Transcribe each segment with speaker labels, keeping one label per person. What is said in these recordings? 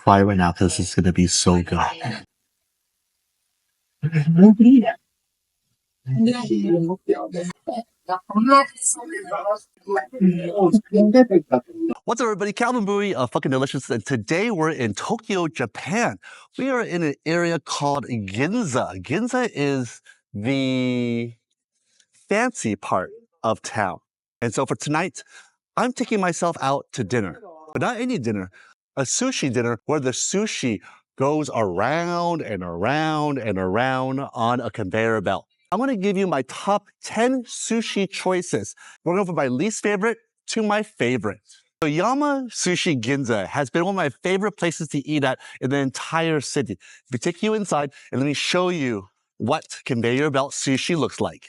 Speaker 1: cry right now because it's gonna be so good. What's up, everybody? Calvin Bui of Fucking Delicious, and today we're in Tokyo, Japan. We are in an area called Ginza. Ginza is the fancy part of town. And so for tonight, I'm taking myself out to dinner, but not any dinner, a sushi dinner where the sushi goes around and around and around on a conveyor belt. I'm gonna give you my top 10 sushi choices. We're going from my least favorite to my favorite. So Yama Sushi Ginza has been one of my favorite places to eat at in the entire city. Let me take you inside and let me show you what conveyor belt sushi looks like.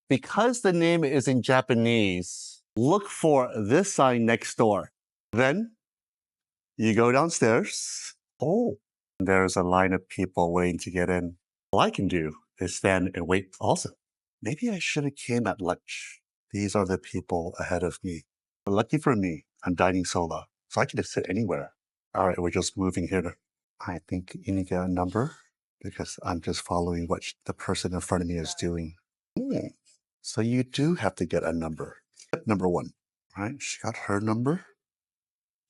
Speaker 1: Because the name is in Japanese, look for this sign next door. Then you go downstairs. Oh, there's a line of people waiting to get in. All I can do is stand and wait also. Maybe I should have came at lunch. These are the people ahead of me. But lucky for me, I'm dining solo, so I can just sit anywhere. All right, we're just moving here. I think you need to get a number because I'm just following what the person in front of me is doing. So you do have to get a number. Number one. All right, she got her number.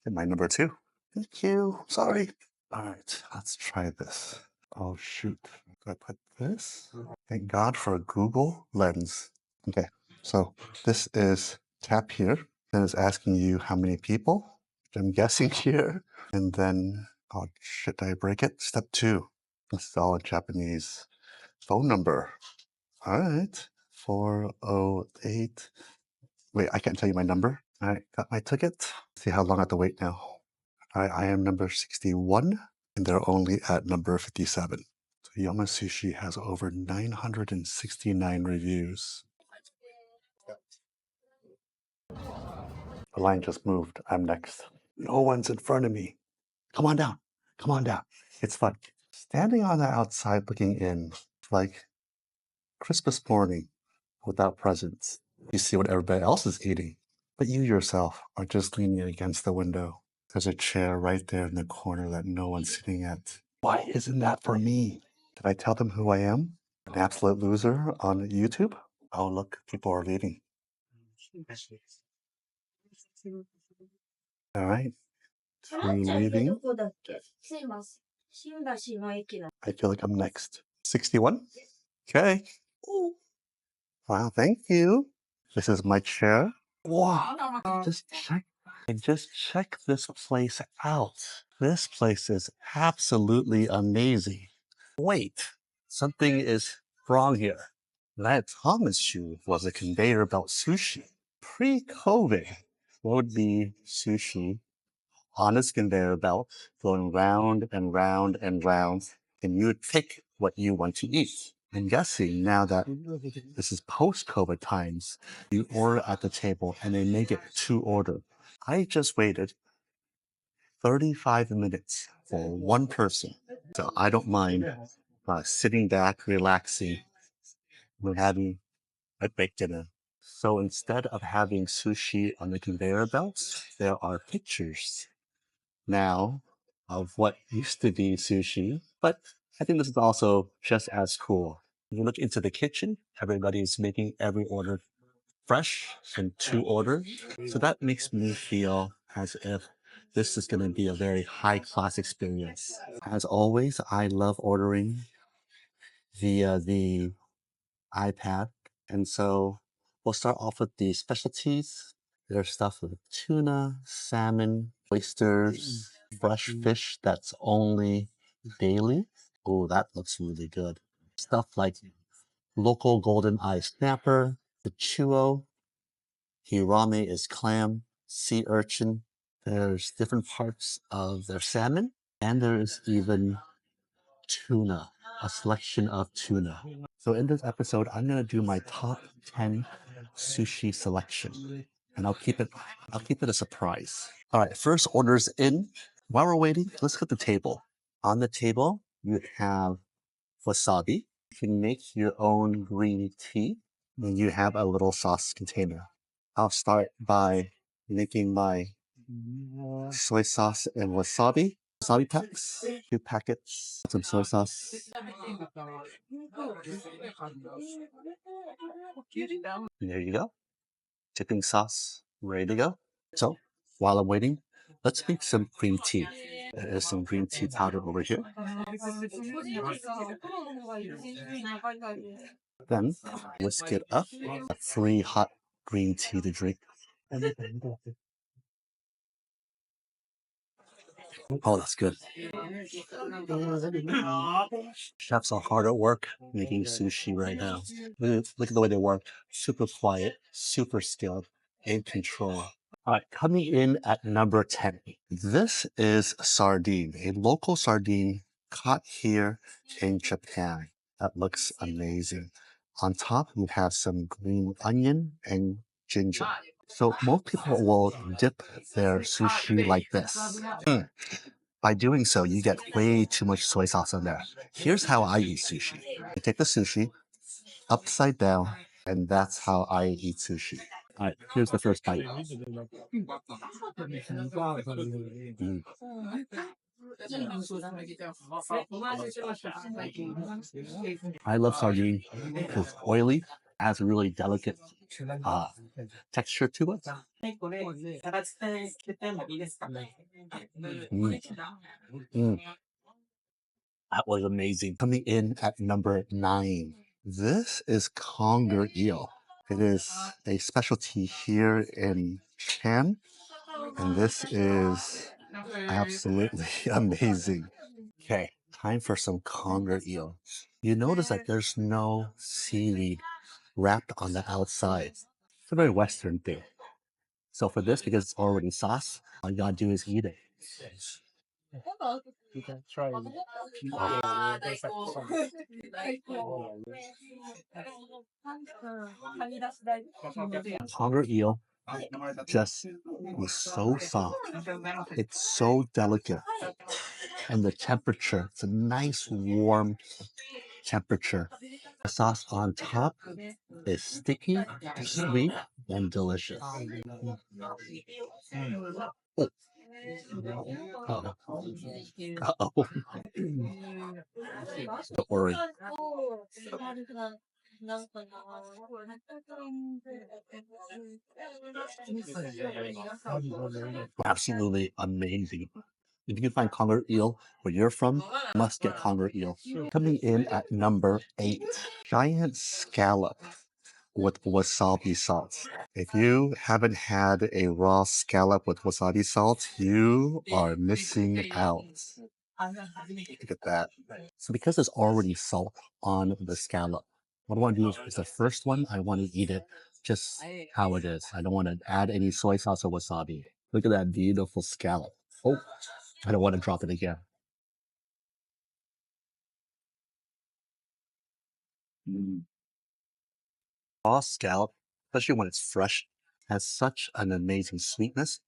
Speaker 1: And my number two. Thank you. Sorry. All right, let's try this. Oh, shoot. Do I put this? Thank God for a Google Lens. Okay, so this is tap here. Then it's asking you how many people, which I'm guessing here. And then, oh, shit, did I break it? Step two. This is all in Japanese. Phone number. All right. 408. Wait, I can't tell you my number. All right, got my ticket. See how long I have to wait now. All right, I am number 61, and they're only at number 57. So Yama Sushi has over 969 reviews. The line just moved. I'm next. No one's in front of me. Come on down. Come on down. It's fun. Standing on the outside looking in, like Christmas morning without presents. You see what everybody else is eating, but you yourself are just leaning against the window. There's a chair right there in the corner that no one's sitting at. Why isn't that for me? Did I tell them who I am? An absolute loser on YouTube? Oh, look, people are leaving. All right, through leaving. I feel like I'm next. 61? Okay. Ooh. Wow, thank you. This is my chair. Wow. Just check this place out. This place is absolutely amazing. Wait, something is wrong here. That Thomas you was a conveyor belt sushi. Pre-COVID, what would be sushi on a conveyor belt going round and round and round, and you would pick what you want to eat. I'm guessing now that this is post-COVID times, you order at the table and they make it to order. I just waited 35 minutes for one person. So I don't mind sitting back, relaxing, and having a baked dinner. So instead of having sushi on the conveyor belts, there are pictures now of what used to be sushi, but I think this is also just as cool. When you look into the kitchen, everybody's making every order fresh and to order. So that makes me feel as if this is going to be a very high class experience. As always, I love ordering via the iPad. And so we'll start off with the specialties. There's stuff with tuna, salmon, oysters, fresh fish that's only daily. Oh, that looks really good. Stuff like local golden eye snapper, the chuo, hirame is clam, sea urchin. There's different parts of their salmon, and there's even tuna, a selection of tuna. So in this episode, I'm gonna do my top 10 sushi selection, and I'll keep it a surprise. All right, first orders in. While we're waiting, let's hit the table. On the table, you have wasabi. You can make your own green tea, and you have a little sauce container. I'll start by making my soy sauce and wasabi. Wasabi packs, 2 packets, some soy sauce. There you go. Dipping sauce ready to go. So while I'm waiting, let's make some green tea. There is some green tea powder over here. Then whisk it up. A free hot green tea to drink. Oh, that's good. Chefs are hard at work making sushi right now. Look at the way they work. Super quiet, super skilled, in control. All right, coming in at number 10. This is sardine, a local sardine caught here in Japan. That looks amazing. On top, we have some green onion and ginger. So most people will dip their sushi like this. By doing so, you get way too much soy sauce in there. Here's how I eat sushi. I take the sushi upside down, and that's how I eat sushi. All right, here's the first bite. Mm. I love sardine because it's oily, has a really delicate uh, texture to it. Mm. Mm. That was amazing. Coming in at number 9. This is conger eel. It is a specialty here in Japan, and this is absolutely amazing. Okay, time for some conger eel. You notice that there's no seaweed wrapped on the outside. It's a very Western thing. So for this, because it's already sauce, all you gotta do is eat it. Conger eel just was so soft. It's so delicate. And the temperature, it's a nice warm temperature. The sauce on top is sticky, sweet, and delicious. Oh, uh-oh. Uh-oh. Don't worry. Absolutely amazing. If you can find conger eel where you're from, you must get conger eel. Coming in at number 8, giant scallop with wasabi salt. If you haven't had a raw scallop with wasabi salt, you are missing out. Look at that. So because there's already salt on the scallop, what I want to do is the first one, I want to eat it just how it is. I don't want to add any soy sauce or wasabi. Look at that beautiful scallop. Oh, I don't want to drop it again. Mm. Raw scallop, especially when it's fresh, has such an amazing sweetness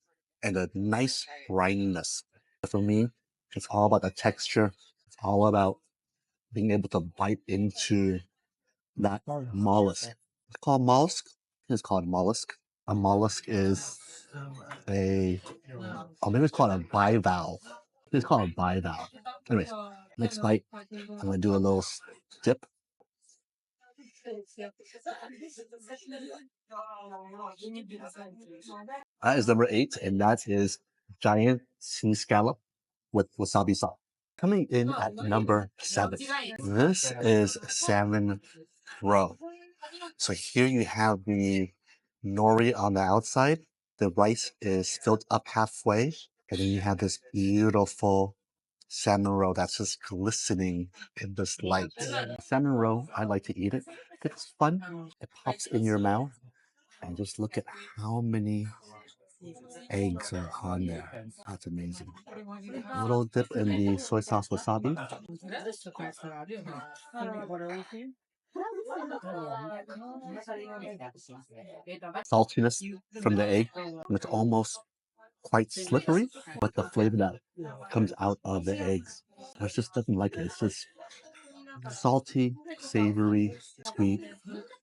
Speaker 1: and a nice brininess. For me, it's all about the texture. It's all about being able to bite into that mollusk. It's called mollusk. It's called mollusk. A mollusk is a, oh, maybe it's called a bivalve. It's called a bivalve. Anyways, next bite, I'm gonna do a little dip. That is number 8, and that is giant sea scallop with wasabi sauce. Coming in at number 7, this is salmon roe. So here you have the nori on the outside. The rice is filled up halfway, and then you have this beautiful salmon roe that's just glistening in this light. Salmon roe, I like to eat it. It's fun. It pops in your mouth, and just look at how many eggs are on there. That's amazing. A little dip in the soy sauce wasabi. Saltiness from the egg. And it's almost quite slippery, but the flavor that comes out of the eggs, I just doesn't like it. It's just salty, savory, sweet,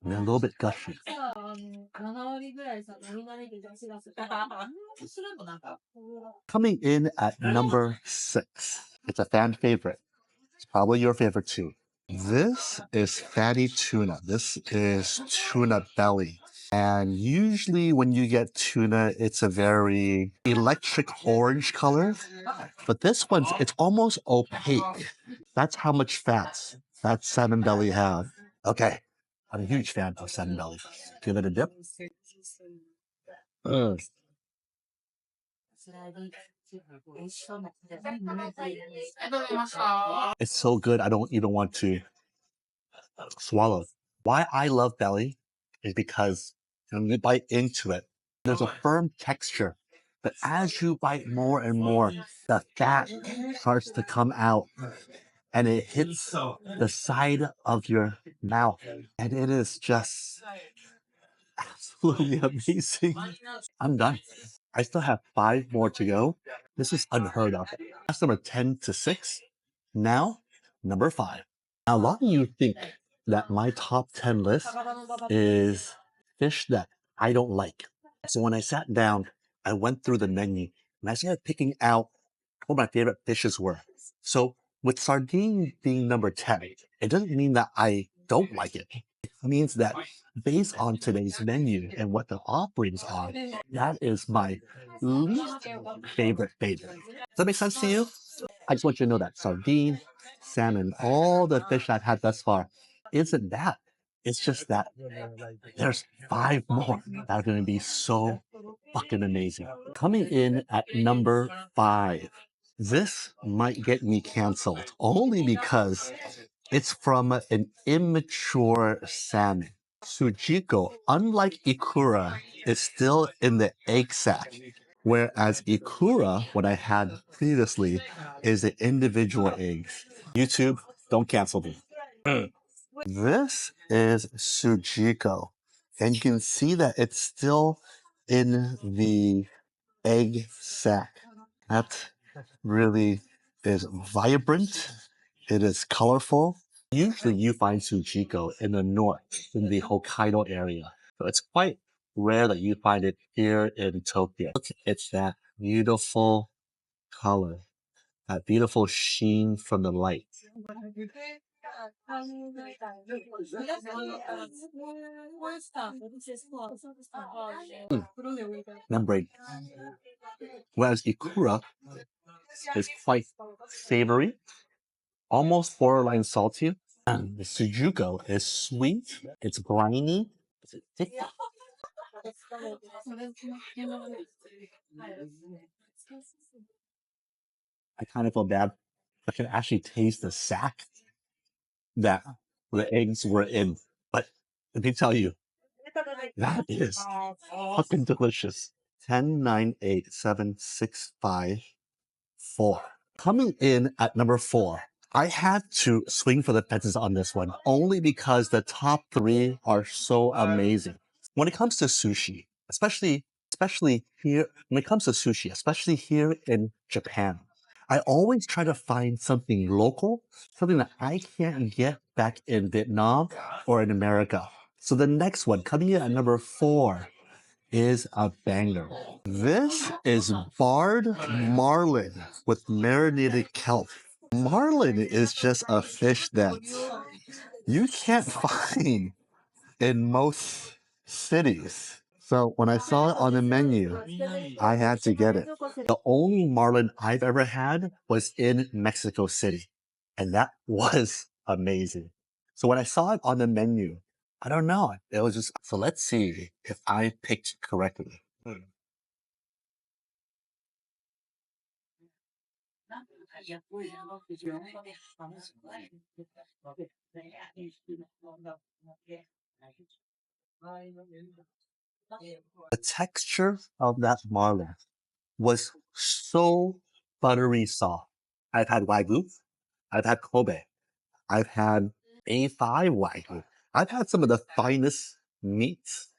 Speaker 1: and a little bit gushy. Coming in at number 6. It's a fan favorite. It's probably your favorite too. This is fatty tuna. This is tuna belly. And usually when you get tuna, it's a very electric orange color. But this one's, it's almost opaque. That's how much fat that salmon belly have. Okay. I'm a huge fan of salmon belly. Give it a dip. Mm. It's so good, I don't even want to swallow. Why I love belly is because when you bite into it, there's a firm texture. But as you bite more and more, the fat starts to come out and it hits the side of your mouth. And it is just absolutely amazing. I'm done. I still have 5 more to go. This is unheard of. That's number 10 to 6. Now, number 5. Now, a lot of you think that my top 10 list is fish that I don't like. So when I sat down, I went through the menu and I started picking out what my favorite fishes were. So with sardine being number 10, it doesn't mean that I don't like it. It means that based on today's menu and what the offerings are, that is my least favorite. Does that make sense to you? I just want you to know that sardine, salmon, all the fish I've had thus far isn't that. It's just that there's 5 more that are going to be so fucking amazing. Coming in at number 5. This might get me canceled only because it's from an immature salmon. Sujiko, unlike Ikura, is still in the egg sac, whereas Ikura, what I had previously, is the individual eggs. YouTube, don't cancel me. This is Sujiko, and you can see that it's still in the egg sac. That really is vibrant. It is colorful. Usually you find Sujiko in the north, in the Hokkaido area. So it's quite rare that you find it here in Tokyo. It's that beautiful color, that beautiful sheen from the light. Membrane. Whereas Ikura is quite savory, almost borderline salty. And the Sujuko is sweet, it's briny, it's thick. I kind of feel bad. I can actually taste the sack that the eggs were in. But let me tell you, that is fucking delicious. 10, 9, 8, 7, 6, 5, 4. Coming in at number 4. I had to swing for the fences on this one only because the top 3 are so amazing. When it comes to sushi, especially here, when it comes to sushi, especially here in Japan, I always try to find something local, something that I can't get back in Vietnam or in America. So the next one, coming in at number 4, is a banger. This is barred marlin with marinated kelp. Marlin is just a fish that you can't find in most cities. So when I saw it on the menu, I had to get it. The only marlin I've ever had was in Mexico City, and that was amazing. So when I saw it on the menu, I don't know. It was just, so let's see if I picked correctly. The texture of that marlin was so buttery soft. I've had Wagyu, I've had Kobe, I've had A5 Wagyu. I've had some of the finest meats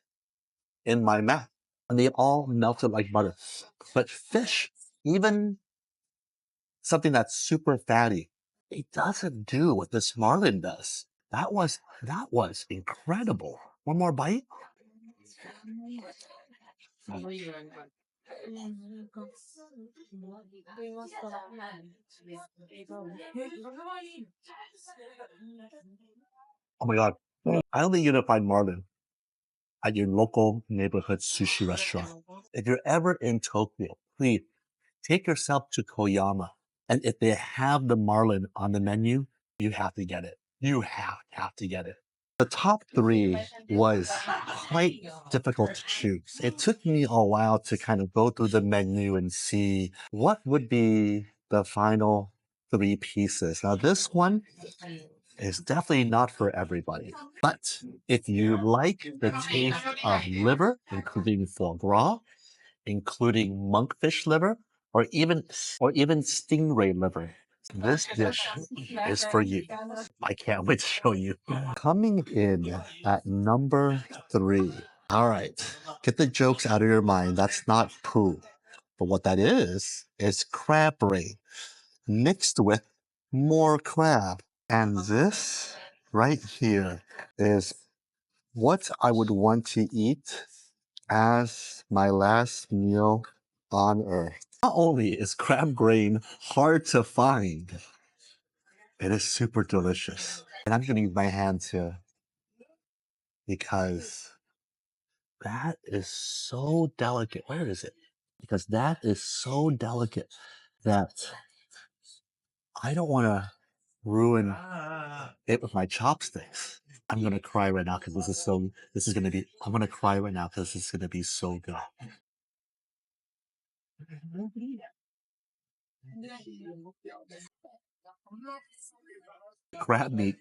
Speaker 1: in my mouth, and they all melted like butter. But fish, even something that's super fatty, it doesn't do what this marlin does. That was incredible. One more bite. Oh my god. I only you're gonna find marlin at your local neighborhood sushi restaurant. If you're ever in Tokyo, please take yourself to Koyama. And if they have the marlin on the menu, you have to get it. You have to get it. The top three was quite difficult to choose. It took me a while to kind of go through the menu and see what would be the final three pieces. Now, this one is definitely not for everybody. But if you like the taste of liver, including foie gras, including monkfish liver, or even stingray liver, this dish is for you. I can't wait to show you. Coming in at number three. All right, get the jokes out of your mind. That's not poo. But what that is crab brain mixed with more crab. And this right here is what I would want to eat as my last meal on earth. Not only is crab brain hard to find, it is super delicious. And I'm gonna use my hand too because that is so delicate. Where is it? Because that is so delicate that I don't want to ruin it with my chopsticks. I'm gonna cry right now because this is gonna be, I'm gonna cry right now because this is gonna be so good. Crab meat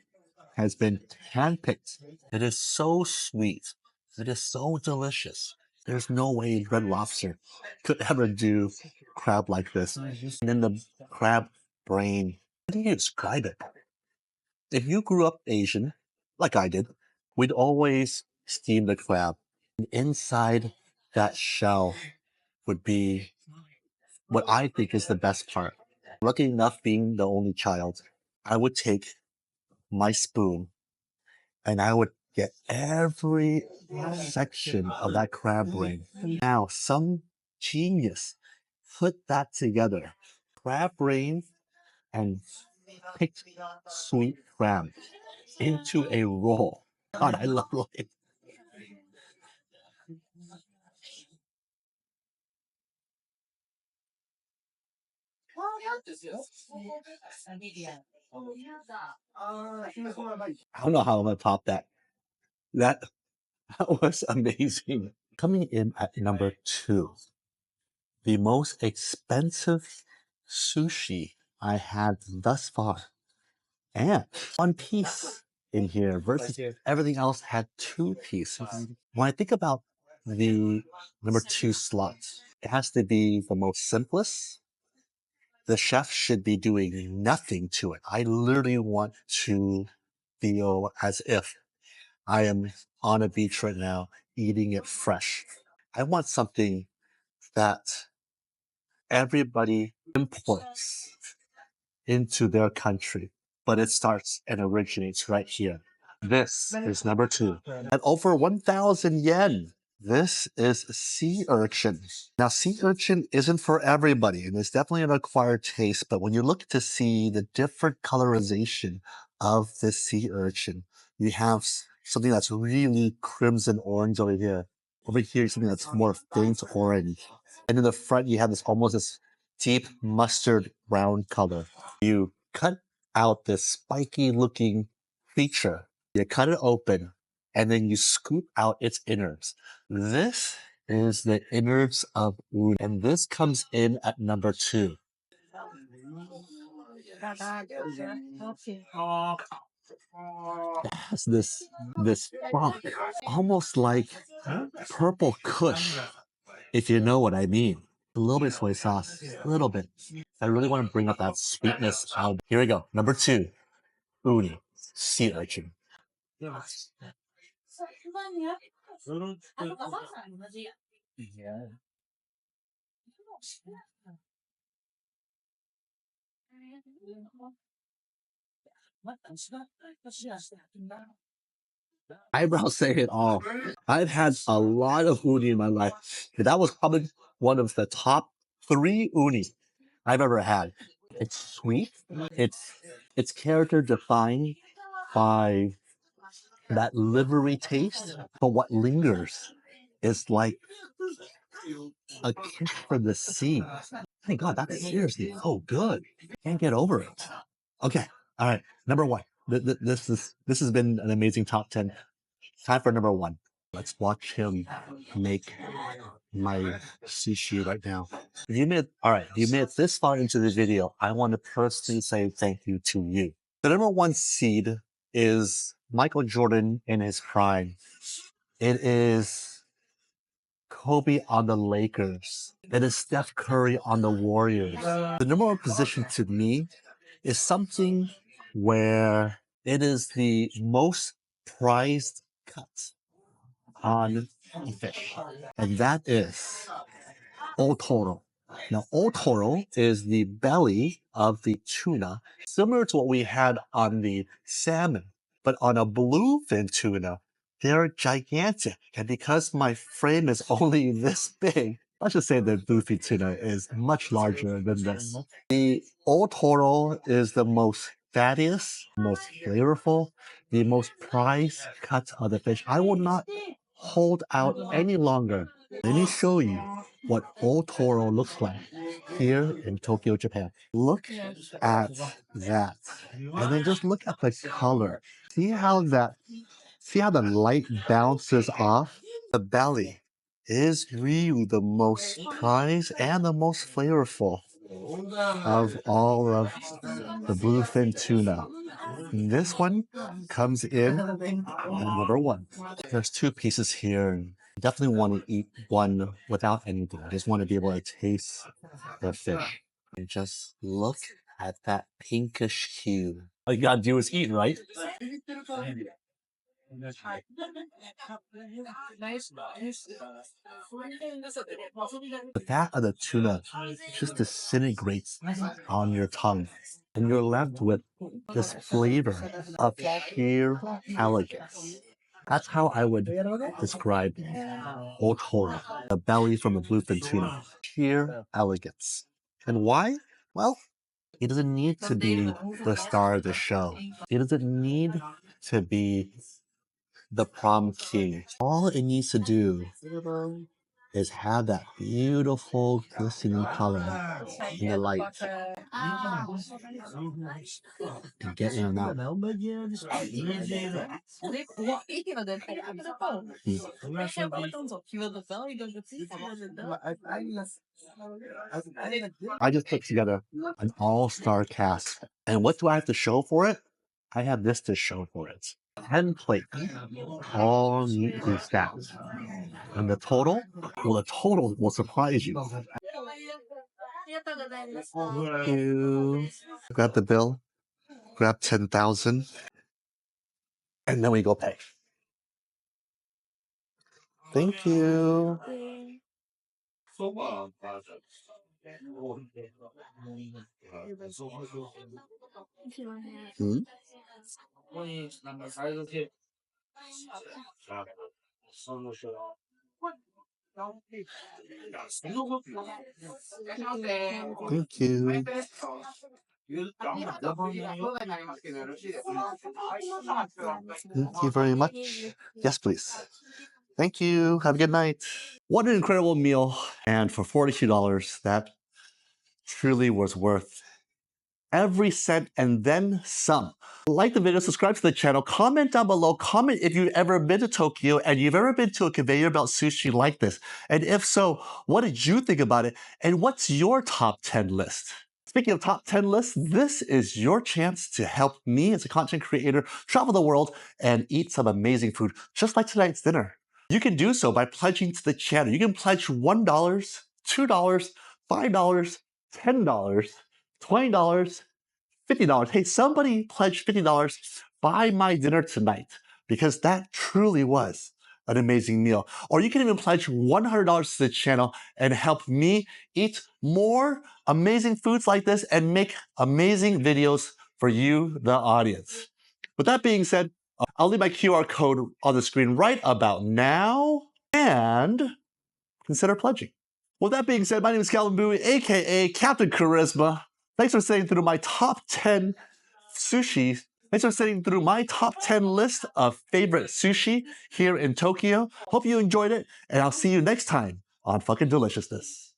Speaker 1: has been handpicked. It is so sweet. It is so delicious. There's no way Red Lobster could ever do crab like this. And then the crab brain. How do you describe it? If you grew up Asian, like I did, we'd always steam the crab. And inside that shell would be what I think is the best part. Lucky enough being the only child, I would take my spoon and I would get every section of that crab brain. Now, some genius put that together. Crab brain and picked sweet crab into a roll. God, I love it. I don't know how I'm gonna top that. That, that was amazing. Coming in at number two, the most expensive sushi I had thus far. And one piece in here versus everything else had two pieces. When I think about the number two slot, it has to be the most simplest. The chef should be doing nothing to it. I literally want to feel as if I am on a beach right now eating it fresh. I want something that everybody imports into their country, but it starts and originates right here. This is number two. At over 1,000 yen. This is sea urchin. Now, sea urchin isn't for everybody, and it's definitely an acquired taste, but when you look to see the different colorization of this sea urchin, you have something that's really crimson orange over here. Over here, something that's more faint orange. And in the front, you have this almost this deep mustard brown color. You cut out this spiky looking creature. You cut it open and then you scoop out its innards. This is the innards of uni, and this comes in at number two. It has this funk, almost like purple kush, if you know what I mean. A little bit of soy sauce, a little bit. I really want to bring up that sweetness out. Here we go. Number two, uni, sea urchin. Eyebrows say it all. I've had a lot of uni in my life. That was probably one of the top 3 uni I've ever had. It's sweet. It's it's character defined by that livery taste, but what lingers is like a kiss from the sea. Thank God, that's seriously so good. Can't get over it. Okay, all right. Number one. This has been an amazing top 10. Time for number one. Let's watch him make my sushi right now. If you made all right, if you made it this far into the video, I want to personally say thank you to you. The number one seed is Michael Jordan in his prime. It is Kobe on the Lakers. It is Steph Curry on the Warriors. The number one position to me is something where it is the most prized cut on a fish. And that is otoro. Now, otoro is the belly of the tuna, similar to what we had on the salmon. But on a bluefin tuna, they're gigantic. And because my frame is only this big, let's just say the bluefin tuna is much larger than this. The otoro is the most fattiest, most flavorful, the most prized cut of the fish. I will not hold out any longer. Let me show you what otoro looks like here in Tokyo, Japan. Look at that. And then just look at the color. See how the light bounces off? The belly is really the most prized and the most flavorful of all of the bluefin tuna. This one comes in at number one. There's 2 pieces here. Definitely want to eat one without anything. I just want to be able to taste the fish. And just look at that pinkish hue. All you gotta do is eat, right? The fat of the tuna just disintegrates on your tongue, and you're left with this flavor of sheer elegance. That's how I would describe otoro, the belly from a bluefin tuna. Sheer elegance. And why? Well, it doesn't need to be the star of the show. It doesn't need to be the prom king. All it needs to do is have that beautiful glistening color in the light and get in your mouth. I just put together an all-star cast. And what do I have to show for it? I have this to show for it. 10 plates, all neatly stacked. And the total? Well, the total will surprise you. Thank you. Grab the bill, grab 10,000, and then we go pay. Thank you. Hmm? Thank you. Thank you very much. Yes, please. Thank you. Have a good night. What an incredible meal. And for $42, that truly was worth every cent and then some. Like the video, subscribe to the channel, comment down below, comment if you've ever been to Tokyo and you've ever been to a conveyor belt sushi like this. And if so, what did you think about it? And what's your top 10 list? Speaking of top 10 lists, this is your chance to help me as a content creator travel the world and eat some amazing food, just like tonight's dinner. You can do so by pledging to the channel. You can pledge $1, $2, $5, $10, $20, $50. Hey, somebody pledged $50. Buy my dinner tonight, because that truly was an amazing meal. Or you can even pledge $100 to the channel and help me eat more amazing foods like this and make amazing videos for you, the audience. With that being said, I'll leave my QR code on the screen right about now, and consider pledging. With that being said, my name is Calvin Bui, aka Captain Charisma. Thanks for sitting through my top 10 sushi. Thanks for sitting through my top 10 list of favorite sushi here in Tokyo. Hope you enjoyed it, and I'll see you next time on Fucking Deliciousness.